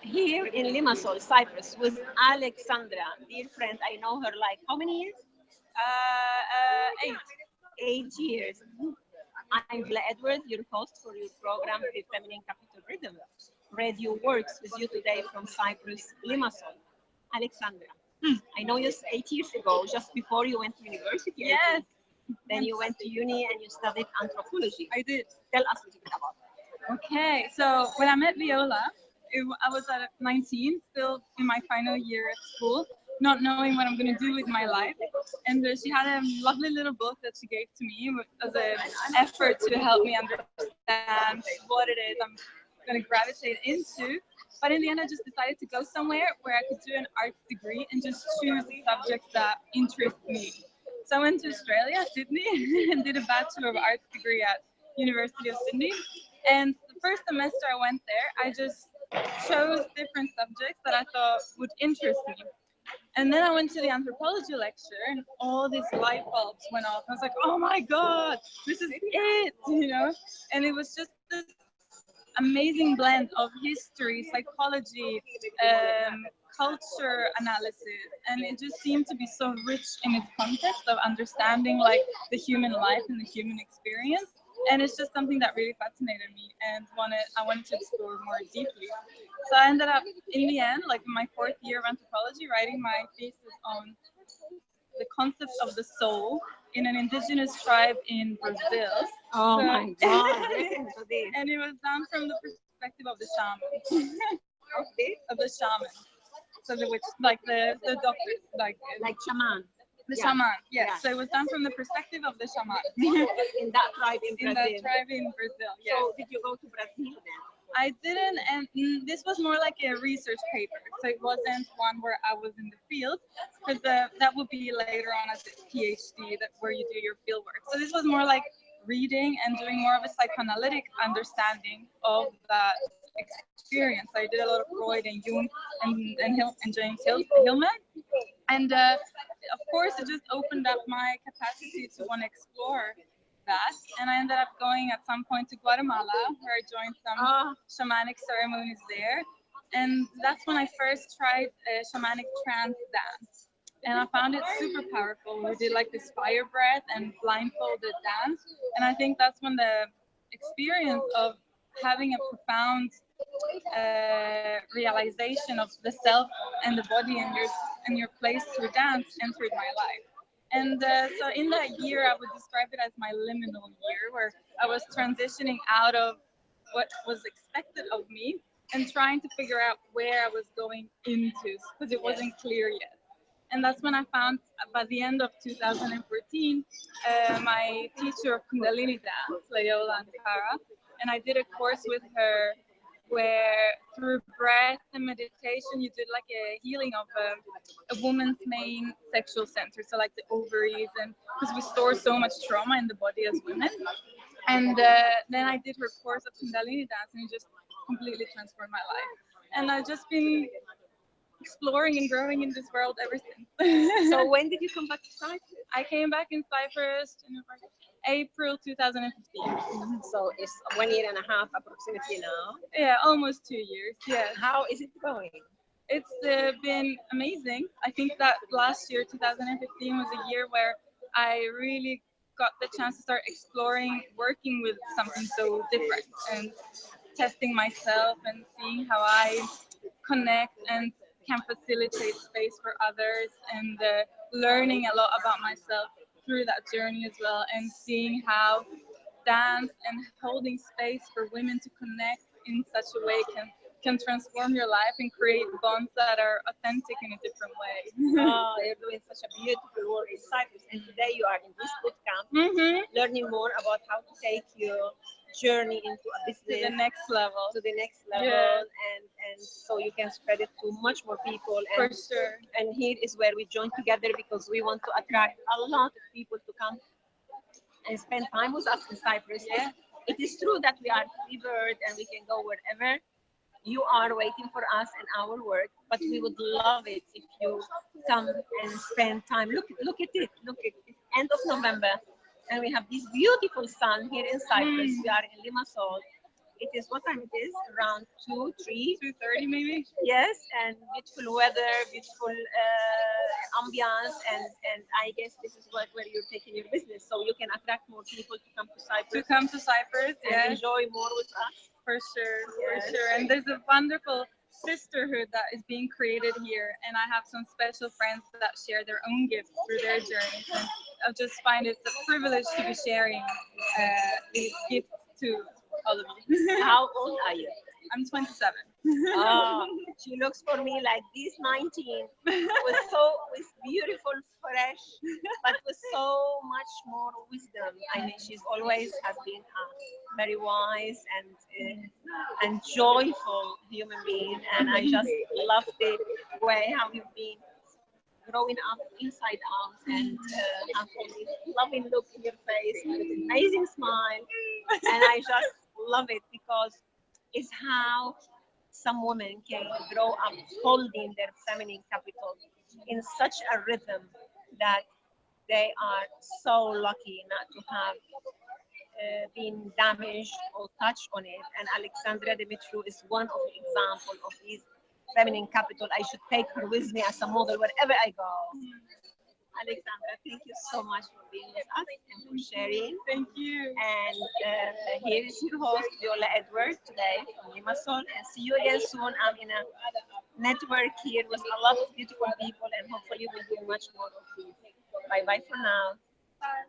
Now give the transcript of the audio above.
here in Limassol, Cyprus, with Alexandra, dear friend. I know her like how many years? 8. 8 years. I'm Vila Edwards, your host for your program, The Feminine Capital Rhythm. Radio works with you today from Cyprus, Limassol. Alexandra, I know you 8 years ago, just before you went to university. I Yes, think. Then you went to uni and you studied anthropology. I did. Tell us a little bit about that. Okay, so when I met Viola, I was at 19, still in my final year at school, not knowing what I'm going to do with my life. And she had a lovely little book that she gave to me as an effort to help me understand what it is I'm going to gravitate into. But in the end, I just decided to go somewhere where I could do an arts degree and just choose subjects that interest me. So I went to Australia, Sydney, and did a Bachelor of Arts degree at University of Sydney. And the first semester I went there, I just chose different subjects that I thought would interest me. And then I went to the anthropology lecture, and all these light bulbs went off. I was like, oh my God, this is it, you know? And it was just this amazing blend of history, psychology, culture analysis, and it just seemed to be so rich in its context of understanding like the human life and the human experience. And it's just something that really fascinated me and I wanted to explore more deeply. So I ended up in the end, like in my fourth year of anthropology, writing my thesis on the concept of the soul in an indigenous tribe in Brazil. Oh So, my God, listen to this. and it was done from the perspective of the shaman, Of this, of the shaman. So the witch, like the doctor, like shaman. the Yeah. shaman. Yes. Yeah. So it was done from the perspective of the shaman In that tribe in in Brazil. that tribe in Brazil. Yes. So did you go to Brazil then? I didn't, and this was more like a research paper, so it wasn't one where I was in the field, because that would be later on as a PhD, that where you do your field work. So this was more like reading and doing more of a psychoanalytic understanding of that experience. So I did a lot of Freud and Jung and James Hillman, and of course it just opened up my capacity to want to explore that. And I ended up going at some point to Guatemala, where I joined some Ah, shamanic ceremonies there. And that's when I first tried shamanic trance dance. And I found it super powerful. We did like this fire breath and blindfolded dance. And I think that's when the experience of having a profound realization of the self and the body and your place through dance entered my life. And so in that year, I would describe it as my liminal year, where I was transitioning out of what was expected of me and trying to figure out where I was going into, because it wasn't clear yet. And that's when I found, by the end of 2014, my teacher of Kundalini dance, Viola, and I did a course with her where through breath and meditation you did like a healing of a woman's main sexual center, so like the ovaries, and because we store so much trauma in the body as women. And then I did her course of Kundalini dance, and it just completely transformed my life. And I've just been exploring and growing in this world ever since. so when did you come back to Cyprus? I came back in Cyprus in April 2015. So it's 1 year and a half approximately now. Yeah, almost 2 years. Yeah. How is it going? It's been amazing. I think that last year, 2015, was a year where I really got the chance to start exploring working with something so different and testing myself and seeing how I connect and can facilitate space for others, and learning a lot about myself through that journey as well, and seeing how dance and holding space for women to connect in such a way can transform your life and create bonds that are authentic in a different way. Oh, you're doing such a beautiful work in Cyprus, and today you are in this boot camp, learning more about how to take your journey into a To business the next level. to the next level, Yeah. and so you can spread it to much more people. For And sure. and here is where we join together because we want to attract a lot of people to come and spend time with us in Cyprus. Yeah. It is true that we are free bird and we can go wherever. You are waiting for us and our work, but we would love it if you come and spend time. Look at it. Look at it. End of November, and we have this beautiful sun here in Cyprus. We are in Limassol. It is what time it is? Around 2, 3. 2:30 maybe. Yes, and beautiful weather, beautiful ambiance, and I guess this is where you're taking your business, so you can attract more people to come to To Cyprus come to Cyprus, and yes, enjoy more with us. for sure, for Yes. sure. And there's a wonderful sisterhood that is being created here, and I have some special friends that share their own gifts through their journeys, and I just find it's a privilege to be sharing these gifts to all of you. How old are you? I'm 27. Oh, she looks for me like this 19 with beautiful, fresh, but with so much more wisdom. I mean, she's always has been a very wise and joyful human being, and I just love the way how you've been growing up inside out and have all this loving look in your face and this amazing smile, and I just love it because it's how some women can grow up holding their feminine capital in such a rhythm that they are so lucky not to have been damaged or touched on it. And Alexandra Dimitru is one of the example of these feminine capital. I should take her with me as a model wherever I go. Alexandra, thank you so much for being with us and for sharing. Thank you. And here is your host, Viola Edwards, today from Limassol. And see you again soon. I'm in a network here with a lot of beautiful people, and hopefully we'll do much more of these. Bye bye for now. Bye.